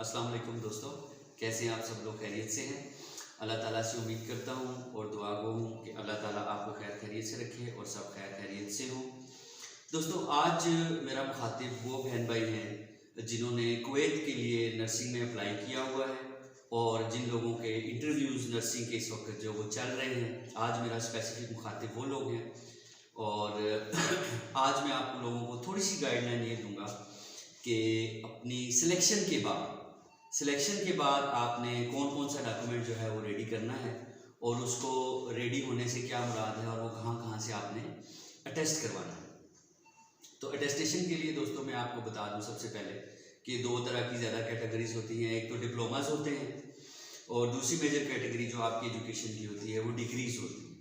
अस्सलाम वालेकुम दोस्तों, कैसे हैं आप सब लोग? खैरियत से हैं? अल्लाह ताला से उम्मीद करता हूँ और दुआ गो हूँ कि अल्लाह ताला आपको खैर खैरियत से रखे और सब खैर खैरियत से हो। दोस्तों, आज मेरा मुखातिब वो बहन भाई हैं जिन्होंने कुवैत के लिए नर्सिंग में अप्लाई किया हुआ है और जिन लोगों के इंटरव्यूज़ नर्सिंग के इस वक्त जो वो चल रहे हैं। आज मेरा स्पेसिफिक मुखातिब वो लोग हैं और आज मैं आप लोगों को थोड़ी सी गाइडलाइन ये दूँगा कि अपनी सिलेक्शन के बाद आपने कौन कौन सा डॉक्यूमेंट जो है वो रेडी करना है और उसको रेडी होने से क्या मुराद है और वो कहाँ कहाँ से आपने अटेस्ट करवाना है। तो अटेस्टेशन के लिए दोस्तों मैं आपको बता दूं सबसे पहले कि दो तरह की ज़्यादा कैटेगरीज होती हैं। एक तो डिप्लोमास होते हैं और दूसरी मेजर कैटेगरी जो आपकी एजुकेशन की होती है वो डिग्रीज होती है।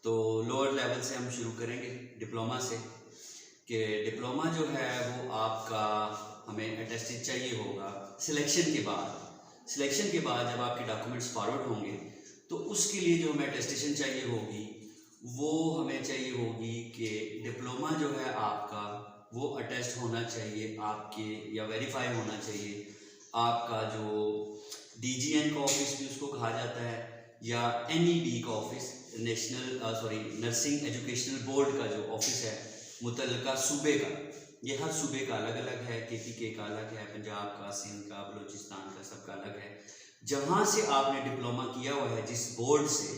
तो लोअर लेवल से हम शुरू करेंगे डिप्लोमा से कि डिप्लोमा जो है वो आपका हमें अटेस्टेड चाहिए होगा सिलेक्शन के बाद जब आपके डॉक्यूमेंट्स फॉरवर्ड होंगे तो उसके लिए जो हमें अटेस्टेशन चाहिए होगी वो हमें चाहिए होगी कि डिप्लोमा जो है आपका वो अटेस्ट होना चाहिए आपके या वेरीफाई होना चाहिए आपका जो DGN का ऑफिस भी उसको कहा जाता है या NEB का ऑफिस नर्सिंग एजुकेशनल बोर्ड का जो ऑफिस है मुतल्लिका सूबे का। ये हर सूबे का अलग अलग है, KPK का अलग है, पंजाब का, सिंध का, बलूचिस्तान का, सबका अलग है। जहाँ से आपने डिप्लोमा किया हुआ है जिस बोर्ड से,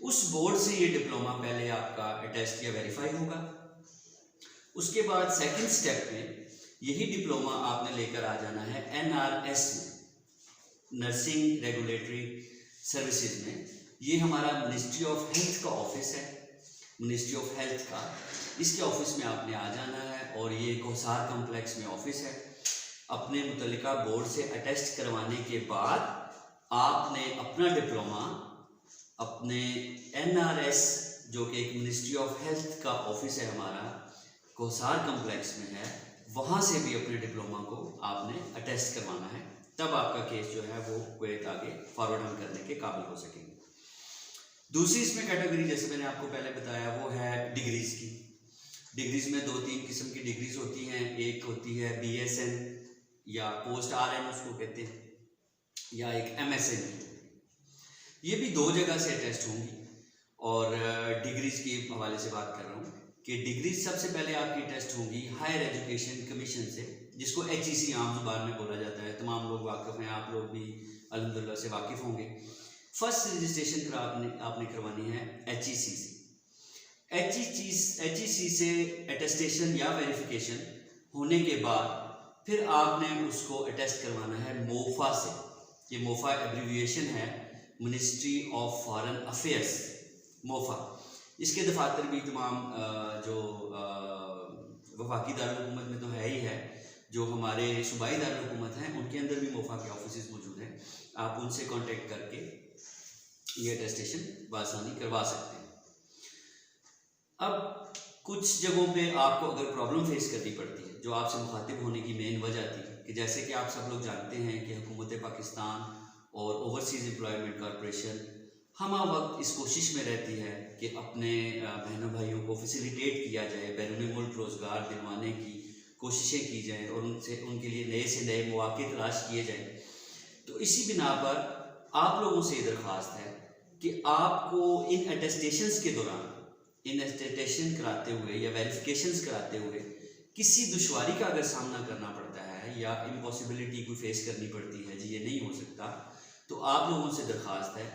उस बोर्ड से ये डिप्लोमा पहले आपका अटेस्ट या वेरीफाई होगा। उसके बाद सेकंड स्टेप में यही डिप्लोमा आपने लेकर आ जाना है NRS में, नर्सिंग रेगुलेटरी सर्विसेज में। ये हमारा मिनिस्ट्री ऑफ हेल्थ का ऑफिस है, मिनिस्ट्री ऑफ हेल्थ का, इसके ऑफिस में आपने आ जाना है और ये कोसार कॉम्प्लेक्स में ऑफिस है। अपने मुतल्लिका बोर्ड से अटेस्ट करवाने के बाद आपने अपना डिप्लोमा अपने NRS जो कि एक मिनिस्ट्री ऑफ हेल्थ का ऑफिस है हमारा, कोसार कॉम्प्लेक्स में है, वहाँ से भी अपने डिप्लोमा को आपने अटेस्ट करवाना है। तब आपका केस जो है वो कुवैत आगे फॉरवर्ड हम करने के काबिल हो सकेंगे। दूसरी इसमें कैटेगरी जैसे मैंने आपको पहले बताया वो है डिग्रीज़ की। डिग्रीज़ में दो तीन किस्म की डिग्रीज़ होती हैं। एक होती है BSN या पोस्ट RN उसको कहते हैं, या एक MSN। ये भी दो जगह से अटेस्ट होंगी और डिग्रीज़ के हवाले से बात कर रहा हूँ कि डिग्रीज सबसे पहले आपकी टेस्ट होंगी हायर एजुकेशन कमीशन से, जिसको HEC आम जुबान में बोला जाता है। तमाम लोग वाकिफ़ हैं, आप लोग भी अल्हम्दुलिल्लाह से वाकिफ़ होंगे। फर्स्ट रजिस्ट्रेशन आपने करवानी है HEC से। HEC से अटेस्टेशन या वेरिफिकेशन होने के बाद फिर आपने उसको अटेस्ट करवाना है MOFA से। ये MOFA एब्रीविएशन है, ministry of foreign affairs, MOFA। इसके दफातर भी तमाम जो वफाकी दारुल-हुकूमत में तो है ही है, जो हमारे सूबाई दारुल-हुकूमत हैं उनके अंदर भी MOFA के ऑफिस मौजूद हैं। आप उनसे कांटेक्ट करके ये अटेस्टेशन बआसानी करवा सकते हैं। अब कुछ जगहों पे आपको अगर प्रॉब्लम फेस करनी पड़ती है, जो आपसे मुखातिब होने की मेन वजह थी कि जैसे कि आप सब लोग जानते हैं कि हुकूमत पाकिस्तान और ओवरसीज़ एम्प्लॉयमेंट कॉरपोरेशन हमा वक्त इस कोशिश में रहती है कि अपने बहनों भाइयों को फैसिलिटेट किया जाए, बैरून मुल्क रोज़गार दिलवाने की कोशिशें की जाएँ और उनके लिए नए से नए मौके तलाश किए जाएँ। तो इसी बिना पर आप लोगों से ये दरख्वास्त है कि आपको इन अटेस्टेशंस के दौरान, इन अटेस्टेशन कराते हुए या वेरिफिकेशंस कराते हुए किसी दुश्वारी का अगर सामना करना पड़ता है या इम्पॉसिबिलिटी को फेस करनी पड़ती है, जी ये नहीं हो सकता, तो आप लोगों से दरख्वास्त है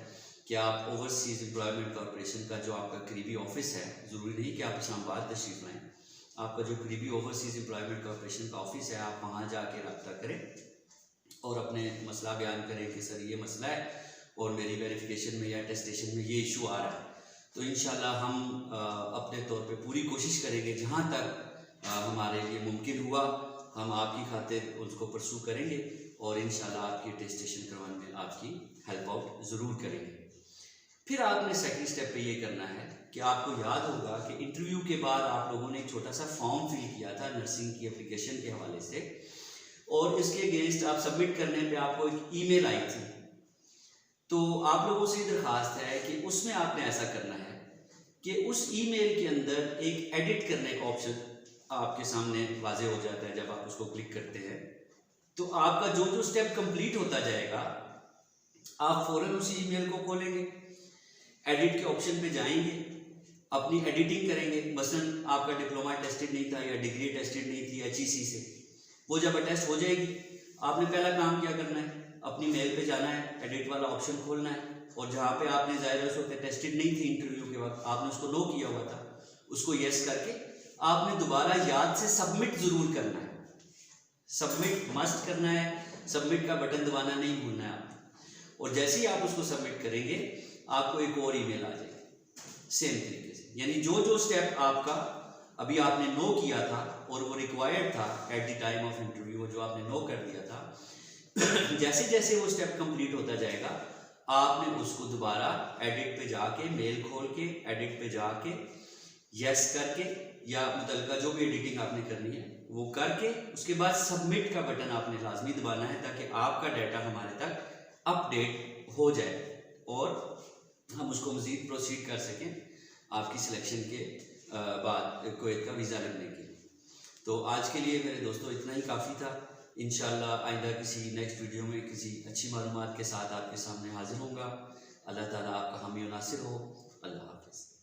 कि आप ओवरसीज़ एम्प्लॉयमेंट कॉरपोरेशन का जो आपका करीबी ऑफिस है, ज़रूरी नहीं कि आप इस्लामाबाद तशरीफ़ लाएँ, आपका जो करीबी ओवरसीज़ एम्प्लॉयमेंट कॉरपोरेशन का ऑफिस है, आप वहाँ जाके रब्ता करें और अपने मसला बयान करें कि सर ये मसला है और मेरी वेरिफिकेशन में या अटेस्टेशन में ये इशू आ रहा है। तो इंशाल्लाह हम अपने तौर पे पूरी कोशिश करेंगे, जहाँ तक हमारे लिए मुमकिन हुआ हम आपकी खातिर उसको परसू करेंगे और इंशाल्लाह आपकी अटेस्टेशन करवाने में आपकी हेल्प आउट ज़रूर करेंगे। फिर आपने सेकंड स्टेप पे ये करना है कि आपको याद होगा कि इंटरव्यू के बाद आप लोगों ने एक छोटा सा फॉर्म फिल किया था नर्सिंग की एप्लीकेशन के हवाले से और इसके अगेंस्ट आप सबमिट करने पे आपको एक ईमेल आई थी। तो आप लोगों से दरख्वास्त है कि उसमें आपने ऐसा करना है कि उस ईमेल के अंदर एक एडिट करने का ऑप्शन आपके सामने वाजे हो जाता है जब आप उसको क्लिक करते हैं। तो आपका जो जो स्टेप कंप्लीट होता जाएगा आप फ़ौरन उसी ईमेल को खोलेंगे, एडिट के ऑप्शन पे जाएंगे, अपनी एडिटिंग करेंगे। मसलन आपका डिप्लोमा टेस्टेड नहीं था या डिग्री टेस्टेड नहीं थी HEC से, वो जब अटेस्ट हो जाएगी आपने पहला काम क्या करना है, अपनी मेल पे जाना है, एडिट वाला ऑप्शन खोलना है, और जहाँ पे आपने ज़ाहिर उस वक्त टेस्टेड नहीं थी इंटरव्यू के वक्त, आपने उसको नो किया हुआ था, उसको यस करके आपने दोबारा याद से सबमिट ज़रूर करना है। सबमिट मस्ट करना है, सबमिट का बटन दबाना नहीं भूलना है आपने। और जैसे ही आप उसको सबमिट करेंगे आपको एक और ईमेल आ जाएगी सेम तरीके से। यानी जो जो स्टेप आपका अभी आपने नो किया था और वो रिक्वायर्ड था at the time of interview, जो आपने नो कर दिया था जैसे जैसे वो स्टेप कंप्लीट होता जाएगा आपने उसको दोबारा एडिट पे जाके, मेल खोल के एडिट पे जाके यस करके, या मुतलका जो भी एडिटिंग आपने करनी है वो करके, उसके बाद सबमिट का बटन आपने लाजमी दबाना है ताकि आपका डाटा हमारे तक अपडेट हो जाए और हम उसको मज़ीद प्रोसीड कर सकें आपकी सिलेक्शन के बाद कुवैत का वीज़ा लगने के लिए। तो आज के लिए मेरे दोस्तों इतना ही काफ़ी था। इंशाअल्लाह आइंदा किसी नेक्स्ट वीडियो में किसी अच्छी मालूमात के साथ आपके सामने हाजिर होऊंगा। अल्लाह ताला आपका हामी और नासिर हो। अल्लाह हाफ़िज़।